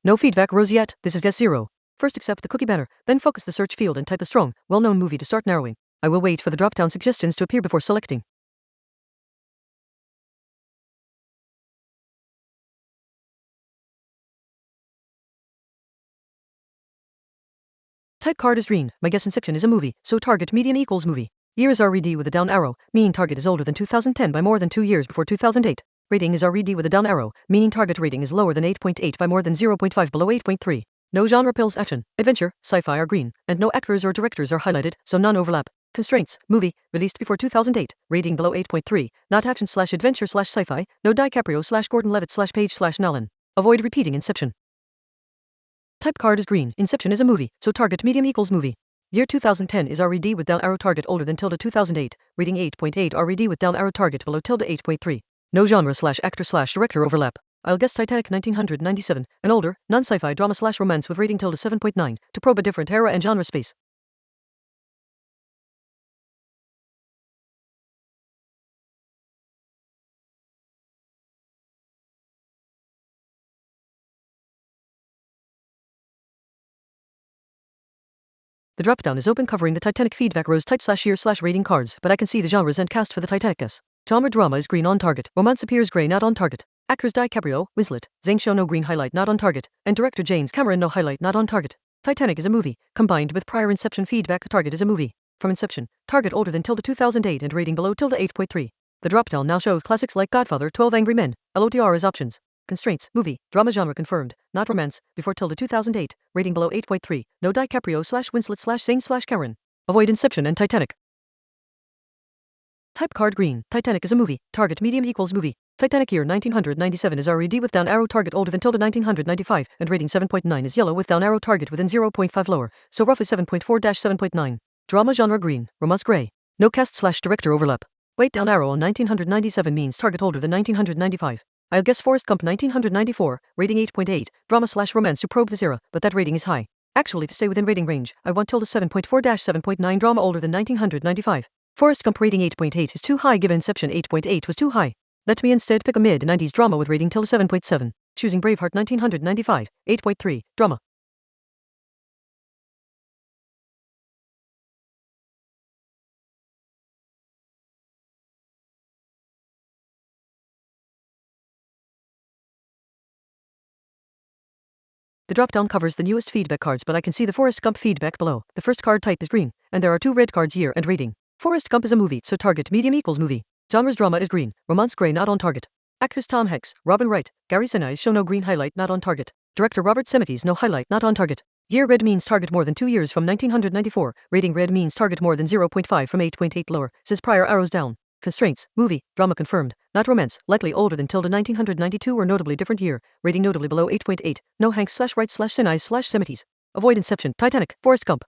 No feedback rows yet. This is guess 0. First accept the cookie banner, then focus the search field and type a strong, well-known movie to start narrowing. I will wait for the drop-down suggestions to appear before selecting. Type card is green. My guess in section is a movie, so target medium equals movie. Year is RED with a down arrow, meaning target is older than 2010 by more than 2 years before 2008. Rating is RED with a down arrow, meaning target rating is lower than 8.8 by more than 0.5 below 8.3. No genre pills action, adventure, sci-fi are green, and no actors or directors are highlighted, so none overlap. Constraints, movie, released before 2008, rating below 8.3, not action/adventure/sci-fi, no DiCaprio/Gordon-Levitt/Page/Nolan. Avoid repeating Inception. Type card is green. Inception is a movie, so target medium equals movie. Year 2010 is RED with down arrow target older than tilde 2008, rating 8.8 RED with down arrow target below tilde 8.3. No genre/actor/director overlap. I'll guess Titanic 1997, an older, non-sci-fi drama/romance with rating tilde 7.9, to probe a different era and genre space. The drop-down is open covering the Titanic feedback rows type/year/rating cards, but I can see the genres and cast for the Titanic guess. Genre drama is green on target, romance appears grey not on target. Actors DiCaprio, Winslet, Zane show no green highlight not on target, and director James Cameron no highlight not on target. Titanic is a movie, combined with prior Inception feedback target is a movie. From Inception, target older than tilde 2008 and rating below tilde 8.3. The drop-down now shows classics like Godfather, 12 Angry Men, LOTR as options. Constraints, movie, drama genre confirmed, not romance, before tilde 2008, rating below 8.3, no DiCaprio/Winslet/Zane/Cameron. Avoid Inception and Titanic. Type card green. Titanic is a movie. Target medium equals movie. Titanic year 1997 is RED with down arrow target older than tilde 1995 and rating 7.9 is yellow with down arrow target within 0.5 lower, so rough is 7.4-7.9. Drama genre green, romance gray. No cast/director overlap. Weight down arrow on 1997 means target older than 1995. I'll guess Forrest Gump 1994, rating 8.8, drama/romance to probe this era, but that rating is high. Actually to stay within rating range, I want tilde 7.4-7.9 drama older than 1995. Forrest Gump rating 8.8 is too high given Inception 8.8 was too high. Let me instead pick a mid-90s drama with rating tilde 7.7, choosing Braveheart 1995, 8.3, drama. The drop-down covers the newest feedback cards, but I can see the Forrest Gump feedback below. The first card type is green, and there are 2 red cards year and rating. Forrest Gump is a movie, so target medium equals movie. Genres drama is green, romance gray not on target. Actors Tom Hanks, Robin Wright, Gary Sinise show no green highlight not on target. Director Robert Zemeckis no highlight not on target. Year red means target more than 2 years from 1994, rating red means target more than 0.5 from 8.8 lower, says prior arrows down. Constraints, movie, drama confirmed, not romance, likely older than tilde 1992 or notably different year, rating notably below 8.8, no Hanks/Wright/Sinise/Zemeckis. Avoid Inception, Titanic, Forrest Gump.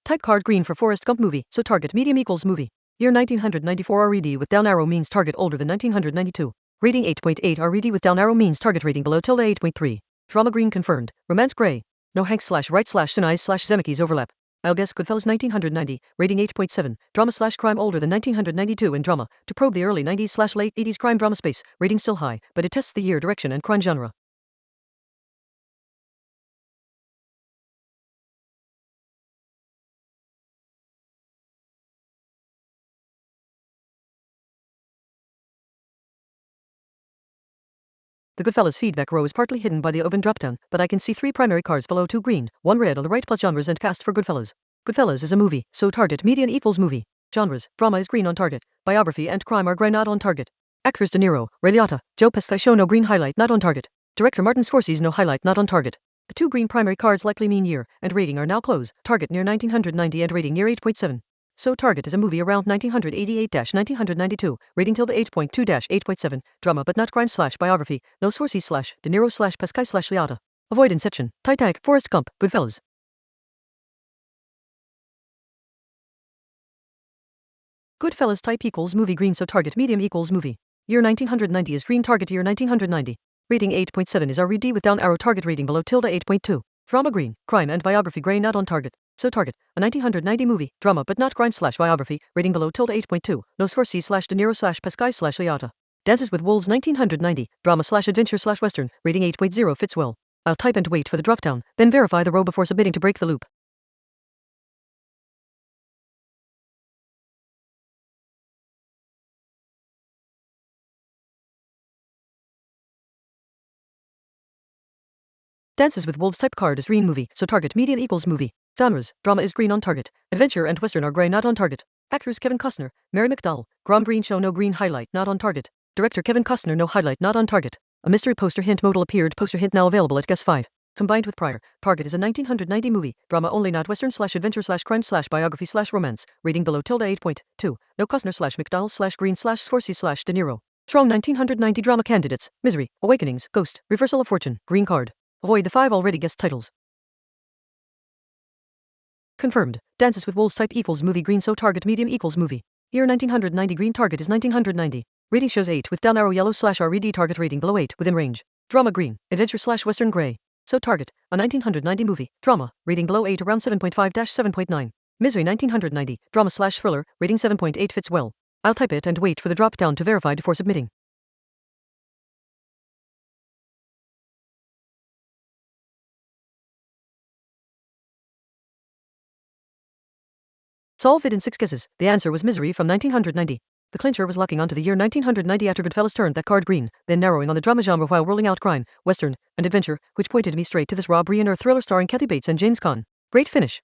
Type card green for Forrest Gump movie, so target medium equals movie. Year 1994 RED with down arrow means target older than 1992. Rating 8.8 RED with down arrow means target rating below tilde 8.3. Drama green confirmed, romance gray. No Hanks/Wright/Sinise/Zemeckis overlap. I'll guess Goodfellas 1990, rating 8.7, drama/crime older than 1992 and drama, to probe the early 90s/late 80s crime drama space, rating still high, but it tests the year, direction and crime genre. The Goodfellas feedback row is partly hidden by the open dropdown, but I can see 3 primary cards below, 2 green, 1 red on the right plus genres and cast for Goodfellas. Goodfellas is a movie, so target median equals movie. Genres, drama is green on target, biography and crime are gray not on target. Actors De Niro, Ray Liotta, Joe Pesci show no green highlight not on target. Director Martin Scorsese no highlight not on target. The 2 green primary cards likely mean year and rating are now close, target near 1990 and rating near 8.7. So target is a movie around 1988-1992, rating tilde 8.2-8.7, drama but not crime/biography, no Scorsese/De Niro/Pesci/Liotta. Avoid Inception, Titanic, Forrest Gump, Goodfellas. Goodfellas type equals movie green, so target medium equals movie. Year 1990 is green, target year 1990. Rating 8.7 is RED with down arrow target rating below tilde 8.2. Drama green, crime and biography gray not on target. So target, a 1990 movie, drama but not crime/biography, rating below tilde 8.2, no Scorsese/De Niro/Pesci/Liotta. Dances with Wolves 1990, drama/adventure/western, rating 8.0 fits well. I'll type and wait for the drop-down, then verify the row before submitting to break the loop. Dances with Wolves type card is green movie, so target median equals movie. Genres, drama is green on target. Adventure and western are gray not on target. Actors Kevin Costner, Mary McDowell, Grom green show no green highlight not on target. Director Kevin Costner no highlight not on target. A mystery poster hint modal appeared, poster hint now available at guess 5. Combined with prior, target is a 1990 movie, drama only not western/adventure/crime/romance, rating below tilde 8.2, no Costner/McDowell/Green/Scorsese/De Niro. Strong 1990 drama candidates, Misery, Awakenings, Ghost, Reversal of Fortune, Green Card. Avoid the 5 already guessed titles. Confirmed. Dances with Wolves type equals movie green, so target medium equals movie. Year 1990 green, target is 1990. Rating shows 8 with down arrow yellow/RED, target rating below 8 within range. Drama green, adventure/western gray. So target, a 1990 movie, drama, rating below 8 around 7.5-7.9. Misery 1990, drama/thriller, rating 7.8 fits well. I'll type it and wait for the drop down to verify before submitting. Solve it in 6 guesses. The answer was Misery from 1990. The clincher was locking onto the year 1990 after Goodfellas turned that card green, then narrowing on the drama genre while ruling out crime, western, and adventure, which pointed me straight to this Rob Reiner thriller starring Kathy Bates and James Caan. Great finish.